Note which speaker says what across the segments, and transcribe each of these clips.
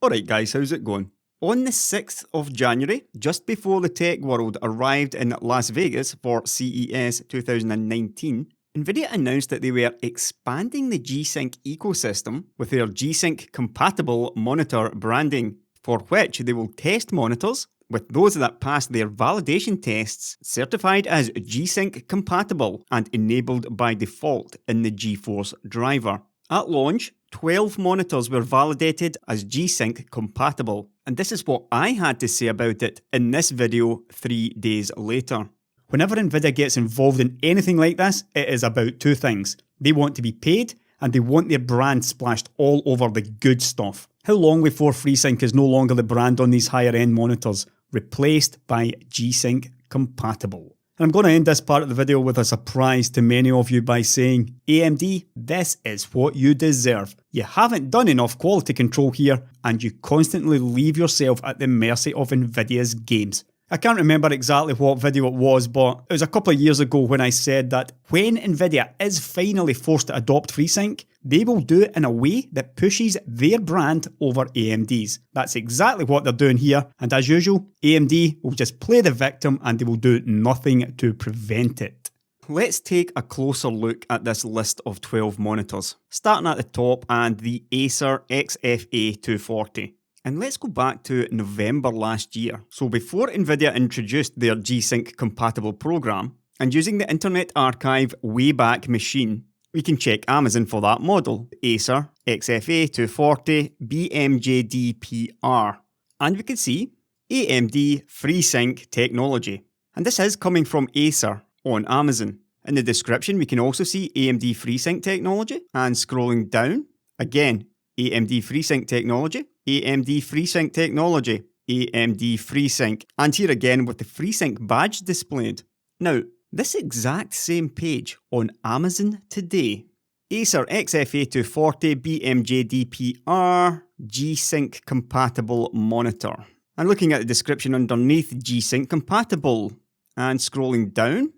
Speaker 1: Alright guys, how's it going? On the 6th of January, just before the tech world arrived in Las Vegas for CES 2019, Nvidia announced that they were expanding the G-Sync ecosystem with their G-Sync compatible monitor branding, for which they will test monitors with those that pass their validation tests certified as G-Sync compatible and enabled by default in the GeForce driver. At launch, 12 monitors were validated as G-Sync compatible, and this is what I had to say about it in this video 3 days later. Whenever Nvidia gets involved in anything like this, it is about two things. They want to be paid, and they want their brand splashed all over the good stuff. How long before FreeSync is no longer the brand on these higher end monitors, replaced by G-Sync compatible? And I'm going to end this part of the video with a surprise to many of you by saying, AMD, this is what you deserve. You haven't done enough quality control here, and you constantly leave yourself at the mercy of Nvidia's games. I can't remember exactly what video it was, but it was a couple of years ago when I said that when Nvidia is finally forced to adopt FreeSync, they will do it in a way that pushes their brand over AMD's. That's exactly what they're doing here, and as usual, AMD will just play the victim and they will do nothing to prevent it. Let's take a closer look at this list of 12 monitors, starting at the top and the Acer XFA 240. And let's go back to November last year. So before Nvidia introduced their G-Sync compatible program, and using the Internet Archive Wayback Machine, we can check Amazon for that model, Acer XFA 240 BMJDPR. And we can see AMD FreeSync technology. And this is coming from Acer on Amazon. In the description, we can also see AMD FreeSync technology. And scrolling down, again, AMD FreeSync technology. AMD FreeSync technology, AMD FreeSync, and here again with the FreeSync badge displayed. Now, this exact same page on Amazon today, Acer XFA 240 BMJDPR G-Sync compatible monitor. And looking at the description underneath, G-Sync compatible, and scrolling down,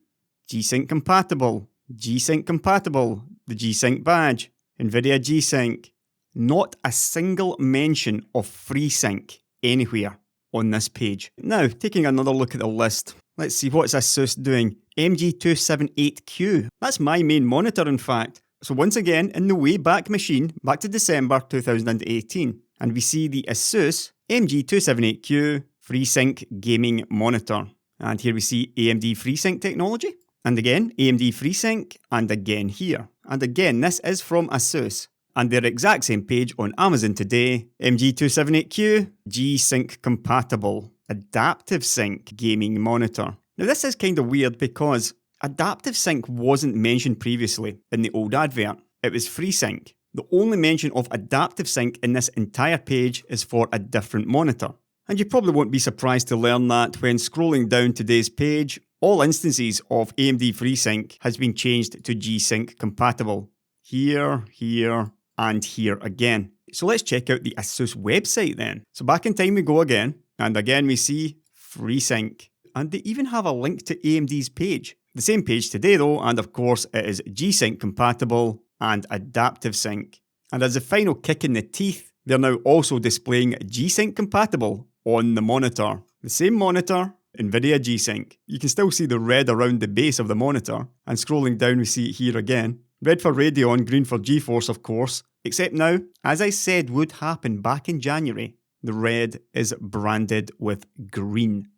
Speaker 1: G-Sync compatible, G-Sync compatible, the G-Sync badge, Nvidia G-Sync. Not a single mention of FreeSync anywhere on this page. Now, taking another look at the list, let's see what's ASUS doing. MG278Q, that's my main monitor in fact. So once again, in the Wayback Machine, back to December 2018, and we see the ASUS MG278Q FreeSync gaming monitor. And here we see AMD FreeSync technology, and again AMD FreeSync, and again here. And again, this is from ASUS. And their exact same page on Amazon today, MG278Q, G-Sync compatible, Adaptive Sync gaming monitor. Now this is kind of weird because Adaptive Sync wasn't mentioned previously in the old advert. It was FreeSync. The only mention of Adaptive Sync in this entire page is for a different monitor. And you probably won't be surprised to learn that when scrolling down today's page, all instances of AMD FreeSync has been changed to G-Sync compatible. Here, and here again. So let's check out the ASUS website then. So back in time we go again, and again we see FreeSync. And they even have a link to AMD's page. The same page today though, and of course it is G-Sync compatible and Adaptive Sync. And as a final kick in the teeth, they're now also displaying G-Sync compatible on the monitor. The same monitor, Nvidia G-Sync. You can still see the red around the base of the monitor, and scrolling down we see it here again. Red for Radeon, green for GeForce of course, except now, as I said would happen back in January, the red is branded with green.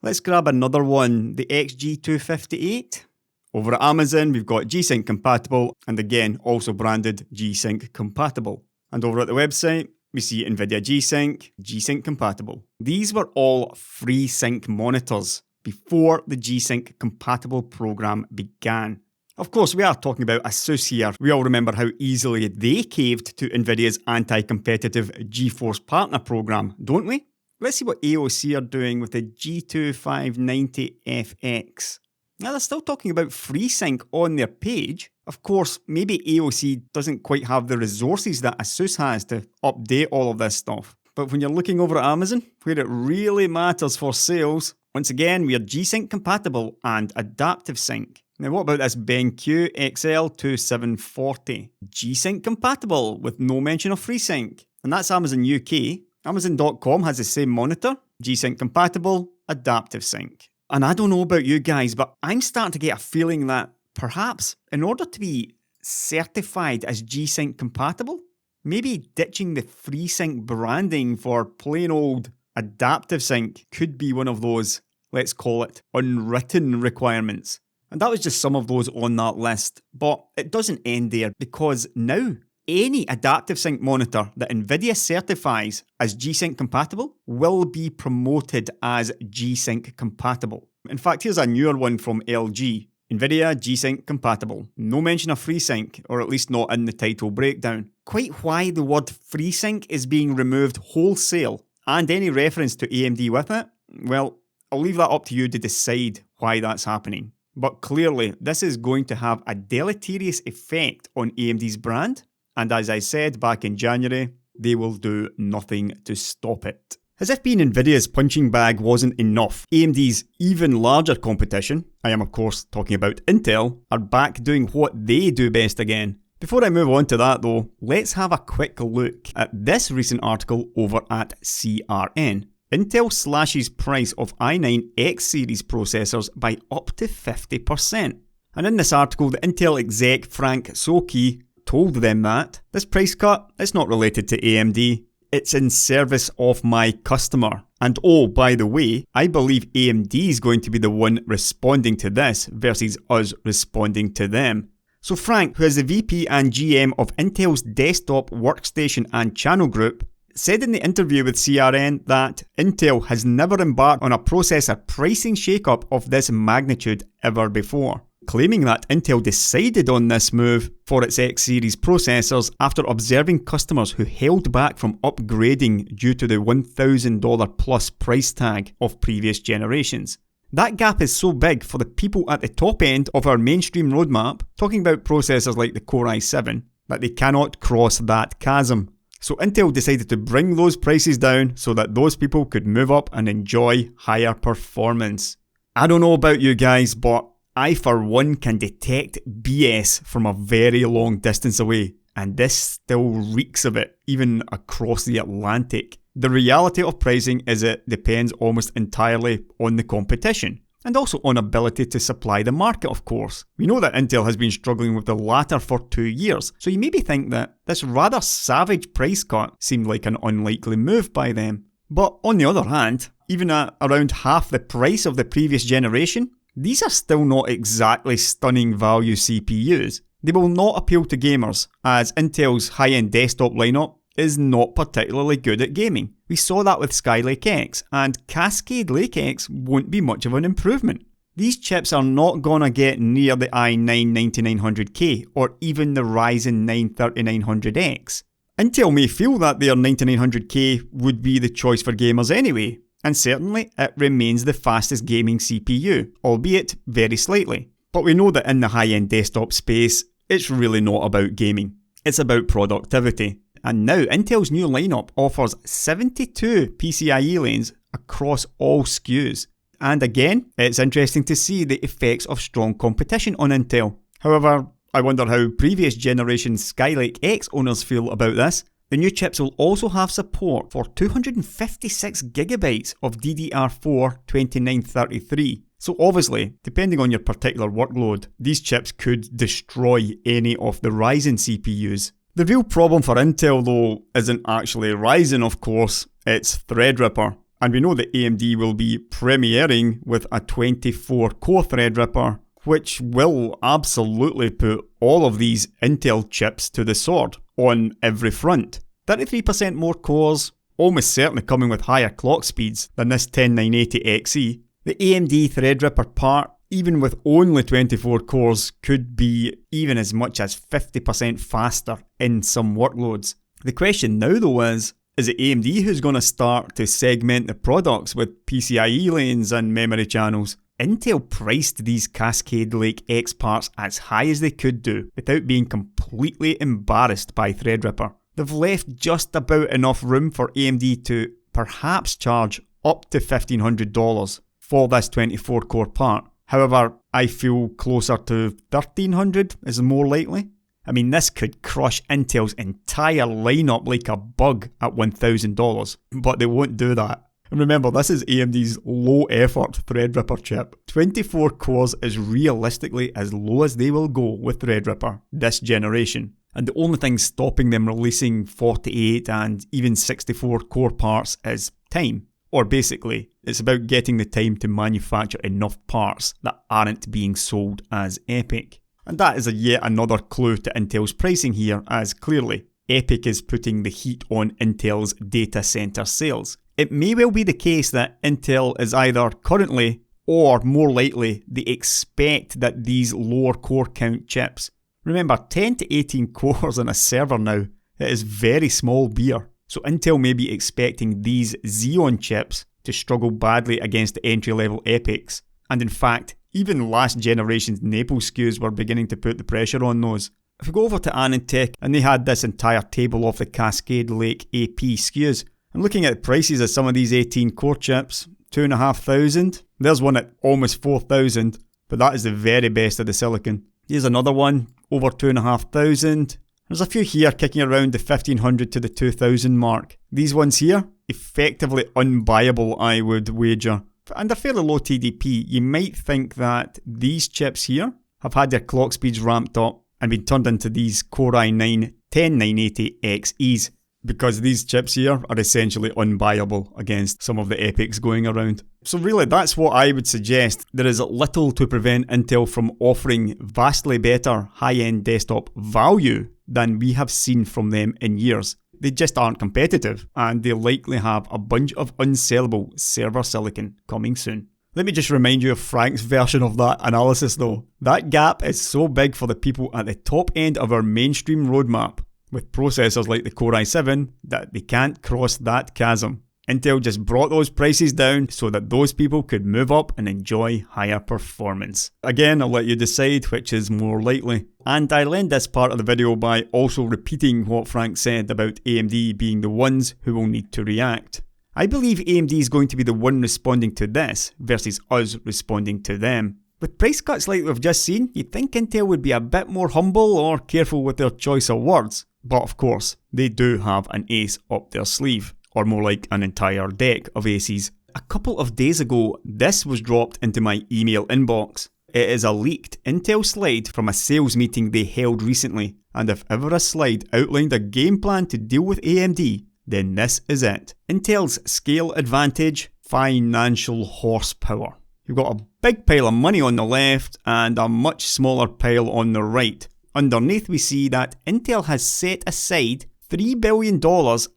Speaker 1: Let's grab another one, the XG258. Over at Amazon we've got G-Sync compatible, and again also branded G-Sync compatible. And over at the website we see Nvidia G-Sync, G-Sync compatible. These were all FreeSync monitors before the G-Sync compatible program began. Of course, we are talking about ASUS here. We all remember how easily they caved to Nvidia's anti-competitive GeForce Partner program, don't we? Let's see what AOC are doing with the G2590FX. Now, they're still talking about FreeSync on their page. Of course, maybe AOC doesn't quite have the resources that ASUS has to update all of this stuff. But when you're looking over at Amazon, where it really matters for sales, once again, we are G-Sync compatible and Adaptive Sync. Now what about this BenQ XL2740? G-Sync compatible with no mention of FreeSync. And that's Amazon UK. Amazon.com has the same monitor, G-Sync compatible, adaptive sync. And I don't know about you guys, but I'm starting to get a feeling that perhaps in order to be certified as G-Sync compatible, maybe ditching the FreeSync branding for plain old adaptive sync could be one of those, let's call it, unwritten requirements. And that was just some of those on that list. But it doesn't end there, because now any adaptive sync monitor that Nvidia certifies as G-Sync compatible will be promoted as G-Sync compatible. In fact, here's a newer one from LG. Nvidia G-Sync compatible. No mention of FreeSync, or at least not in the title breakdown. Quite why the word FreeSync is being removed wholesale, and any reference to AMD with it, well, I'll leave that up to you to decide why that's happening. But clearly, this is going to have a deleterious effect on AMD's brand, and as I said back in January, they will do nothing to stop it. As if being Nvidia's punching bag wasn't enough, AMD's even larger competition, I am of course talking about Intel, are back doing what they do best again. Before I move on to that though, let's have a quick look at this recent article over at CRN. Intel slashes price of i9 X series processors by up to 50%. And in this article, the Intel exec Frank Soki told them that this price cut is not related to AMD, it's in service of my customer. And oh, by the way, I believe AMD is going to be the one responding to this versus us responding to them. So Frank, who is the VP and GM of Intel's desktop, workstation and channel group, said in the interview with CRN that Intel has never embarked on a processor pricing shakeup of this magnitude ever before, claiming that Intel decided on this move for its X series processors after observing customers who held back from upgrading due to the $1,000 plus price tag of previous generations. That gap is so big for the people at the top end of our mainstream roadmap, talking about processors like the Core i7, that they cannot cross that chasm. So Intel decided to bring those prices down so that those people could move up and enjoy higher performance. I don't know about you guys, but I for one can detect BS from a very long distance away, and this still reeks of it, even across the Atlantic. The reality of pricing is it depends almost entirely on the competition, and also on ability to supply the market, of course. We know that Intel has been struggling with the latter for 2 years, so you maybe think that this rather savage price cut seemed like an unlikely move by them. But on the other hand, even at around half the price of the previous generation, these are still not exactly stunning value CPUs. They will not appeal to gamers, as Intel's high-end desktop lineup is not particularly good at gaming. We saw that with Skylake X, and Cascade Lake X won't be much of an improvement. These chips are not gonna get near the i9 9900K or even the Ryzen 9 3900X. Intel may feel that their 9900K would be the choice for gamers anyway, and certainly it remains the fastest gaming CPU, albeit very slightly. But we know that in the high-end desktop space, it's really not about gaming. It's about productivity. And now Intel's new lineup offers 72 PCIe lanes across all SKUs. And again, it's interesting to see the effects of strong competition on Intel. However, I wonder how previous generation Skylake X owners feel about this. The new chips will also have support for 256GB of DDR4 2933. So obviously, depending on your particular workload, these chips could destroy any of the Ryzen CPUs. The real problem for Intel though isn't actually Ryzen, of course, it's Threadripper. And we know that AMD will be premiering with a 24-core Threadripper, which will absolutely put all of these Intel chips to the sword on every front. 33% more cores, almost certainly coming with higher clock speeds than this 10980XE. The AMD Threadripper part, even with only 24 cores, could be even as much as 50% faster in some workloads. The question now though is it AMD who's going to start to segment the products with PCIe lanes and memory channels? Intel priced these Cascade Lake X parts as high as they could do without being completely embarrassed by Threadripper. They've left just about enough room for AMD to perhaps charge up to $1,500 for this 24-core part. However, I feel closer to $1,300 is more likely. I mean, this could crush Intel's entire lineup like a bug at $1,000, but they won't do that. And remember, this is AMD's low-effort Threadripper chip. 24 cores is realistically as low as they will go with Threadripper this generation. And the only thing stopping them releasing 48 and even 64 core parts is time. Or basically, it's about getting the time to manufacture enough parts that aren't being sold as EPYC. And that is yet another clue to Intel's pricing here, as clearly, EPYC is putting the heat on Intel's data center sales. It may well be the case that Intel is either currently, or more likely, they expect that these lower core count chips. Remember, 10 to 18 cores on a server now, it is very small beer. So Intel may be expecting these Xeon chips to struggle badly against the entry-level EPYCs. And in fact, even last generation's Naples SKUs were beginning to put the pressure on those. If we go over to AnandTech, and they had this entire table of the Cascade Lake AP SKUs, and looking at the prices of some of these 18 core chips, $2,500. There's one at almost $4,000, but that is the very best of the silicon. Here's another one, over $2,500. There's a few here kicking around the $1,500 to the $2,000 mark. These ones here, effectively unbuyable, I would wager. And a fairly low TDP, you might think that these chips here have had their clock speeds ramped up and been turned into these Core i9 10980XEs, because these chips here are essentially unbuyable against some of the EPYCs going around. So really, that's what I would suggest. There is little to prevent Intel from offering vastly better high-end desktop value than we have seen from them in years. They just aren't competitive, and they likely have a bunch of unsellable server silicon coming soon. Let me just remind you of Frank's version of that analysis though. That gap is so big for the people at the top end of our mainstream roadmap, with processors like the Core i7, that they can't cross that chasm. Intel just brought those prices down so that those people could move up and enjoy higher performance. Again, I'll let you decide which is more likely. And I'll end this part of the video by also repeating what Frank said about AMD being the ones who will need to react. I believe AMD is going to be the one responding to this versus us responding to them. With price cuts like we've just seen, you'd think Intel would be a bit more humble or careful with their choice of words. But of course, they do have an ace up their sleeve, or more like an entire deck of aces. A couple of days ago, this was dropped into my email inbox. It is a leaked Intel slide from a sales meeting they held recently, and if ever a slide outlined a game plan to deal with AMD, then this is it. Intel's scale advantage, financial horsepower. You've got a big pile of money on the left and a much smaller pile on the right. Underneath we see that Intel has set aside $3 billion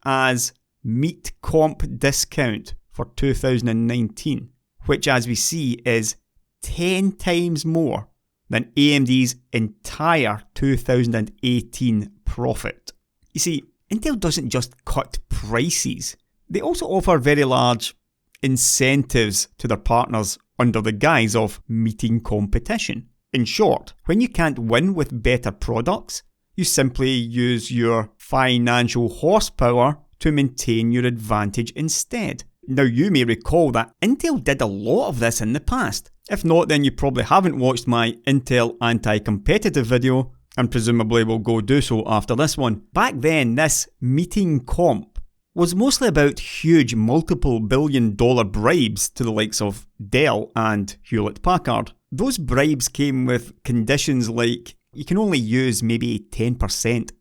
Speaker 1: as meat comp discount for 2019, which as we see is 10 times more than AMD's entire 2018 profit. You see, Intel doesn't just cut prices, they also offer very large incentives to their partners under the guise of meeting competition. In short, when you can't win with better products, you simply use your financial horsepower to maintain your advantage instead. Now you may recall that Intel did a lot of this in the past. If not, then you probably haven't watched my Intel anti-competitive video, and presumably will go do so after this one. Back then, this meeting comp was mostly about huge multiple billion-dollar bribes to the likes of Dell and Hewlett-Packard. Those bribes came with conditions like you can only use maybe 10%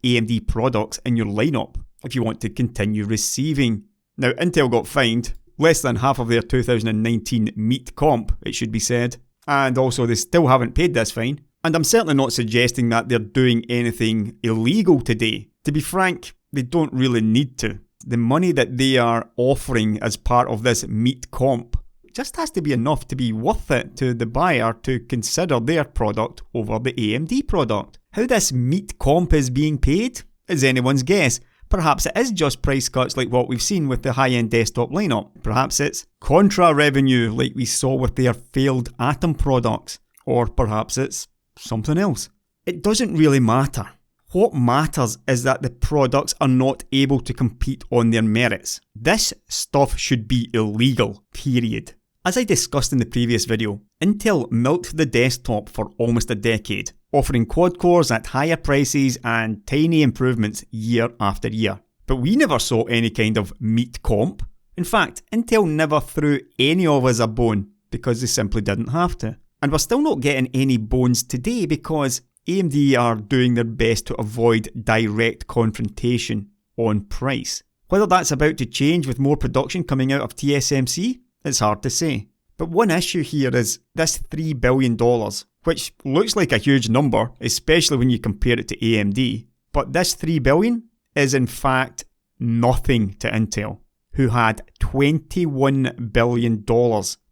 Speaker 1: AMD products in your lineup if you want to continue receiving. Now, Intel got fined less than half of their 2019 meat comp, it should be said, and also they still haven't paid this fine. And I'm certainly not suggesting that they're doing anything illegal today. To be frank, they don't really need to. The money that they are offering as part of this meat comp just has to be enough to be worth it to the buyer to consider their product over the AMD product. How this meat comp is being paid is anyone's guess. Perhaps it is just price cuts like what we've seen with the high-end desktop lineup. Perhaps it's contra revenue like we saw with their failed Atom products. Or perhaps it's something else. It doesn't really matter. What matters is that the products are not able to compete on their merits. This stuff should be illegal, period. As I discussed in the previous video, Intel milked the desktop for almost a decade, offering quad cores at higher prices and tiny improvements year after year. But we never saw any kind of meat comp. In fact, Intel never threw any of us a bone because they simply didn't have to. And we're still not getting any bones today because AMD are doing their best to avoid direct confrontation on price. Whether that's about to change with more production coming out of TSMC, it's hard to say. But one issue here is this $3 billion, which looks like a huge number, especially when you compare it to AMD. But this $3 billion is in fact nothing to Intel, who had $21 billion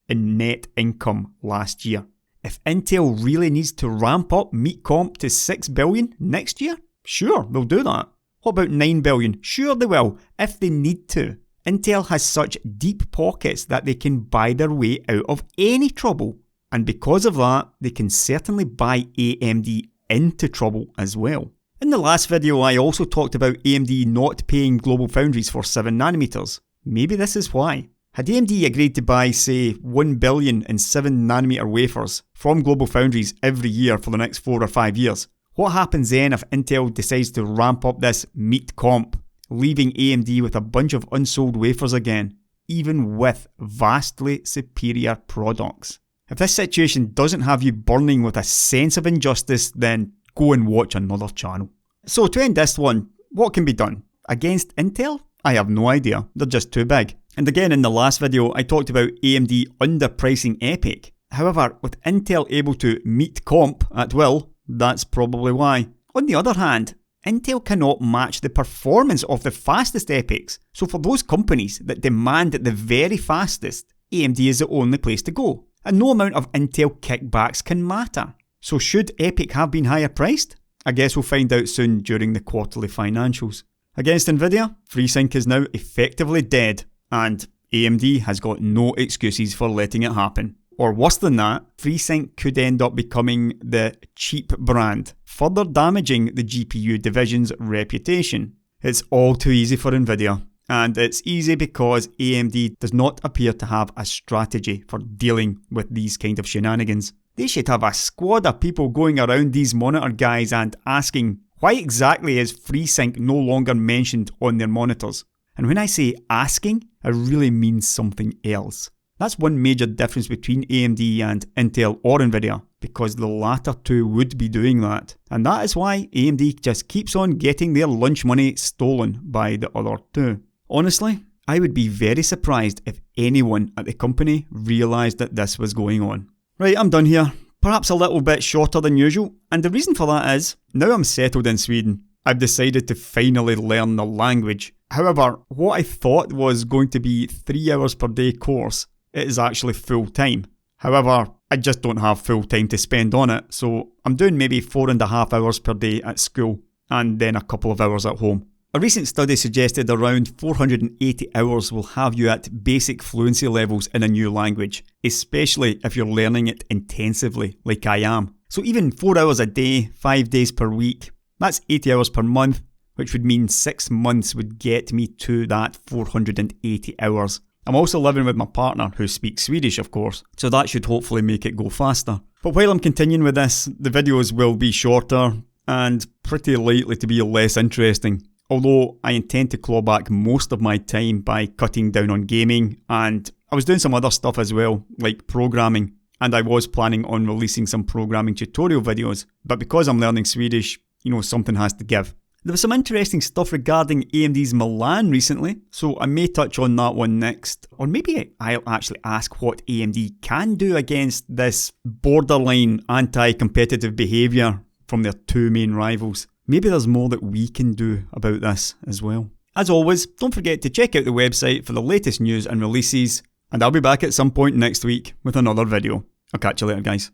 Speaker 1: in net income last year. If Intel really needs to ramp up meat comp to $6 billion next year, sure, they'll do that. What about $9 billion? Sure they will, if they need to. Intel has such deep pockets that they can buy their way out of any trouble. And because of that, they can certainly buy AMD into trouble as well. In the last video, I also talked about AMD not paying GlobalFoundries for 7nm. Maybe this is why. Had AMD agreed to buy, say, $1 billion in 7nm wafers from GlobalFoundries every year for the next 4 or 5 years, what happens then if Intel decides to ramp up this meat comp, leaving AMD with a bunch of unsold wafers again, even with vastly superior products? If this situation doesn't have you burning with a sense of injustice, then go and watch another channel. So to end this one, what can be done? Against Intel? I have no idea, they're just too big. And again, in the last video, I talked about AMD underpricing EPYC. However, with Intel able to meet comp at will, that's probably why. On the other hand, Intel cannot match the performance of the fastest EPYCs. So for those companies that demand the very fastest, AMD is the only place to go. And no amount of Intel kickbacks can matter. So should EPYC have been higher priced? I guess we'll find out soon during the quarterly financials. Against Nvidia, FreeSync is now effectively dead, and AMD has got no excuses for letting it happen. Or worse than that, FreeSync could end up becoming the cheap brand, further damaging the GPU division's reputation. It's all too easy for Nvidia, and it's easy because AMD does not appear to have a strategy for dealing with these kind of shenanigans. They should have a squad of people going around these monitor guys and asking, why exactly is FreeSync no longer mentioned on their monitors? And when I say asking, I really mean something else. That's one major difference between AMD and Intel or Nvidia, because the latter two would be doing that. And that is why AMD just keeps on getting their lunch money stolen by the other two. Honestly, I would be very surprised if anyone at the company realised that this was going on. Right, I'm done here. Perhaps a little bit shorter than usual, and the reason for that is, now I'm settled in Sweden, I've decided to finally learn the language. However, what I thought was going to be 3 hours per day course, it is actually full time. However, I just don't have full time to spend on it, so I'm doing maybe 4.5 hours per day at school, and then a couple of hours at home. A recent study suggested around 480 hours will have you at basic fluency levels in a new language, especially if you're learning it intensively like I am. So even 4 hours a day, 5 days per week, that's 80 hours per month, which would mean 6 months would get me to that 480 hours. I'm also living with my partner, who speaks Swedish of course, so that should hopefully make it go faster. But while I'm continuing with this, the videos will be shorter and pretty likely to be less interesting. Although I intend to claw back most of my time by cutting down on gaming, and I was doing some other stuff as well, like programming, and I was planning on releasing some programming tutorial videos, but because I'm learning Swedish, something has to give. There was some interesting stuff regarding AMD's Milan recently, so I may touch on that one next, or maybe I'll actually ask what AMD can do against this borderline anti-competitive behaviour from their two main rivals. Maybe there's more that we can do about this as well. As always, don't forget to check out the website for the latest news and releases, and I'll be back at some point next week with another video. I'll catch you later, guys.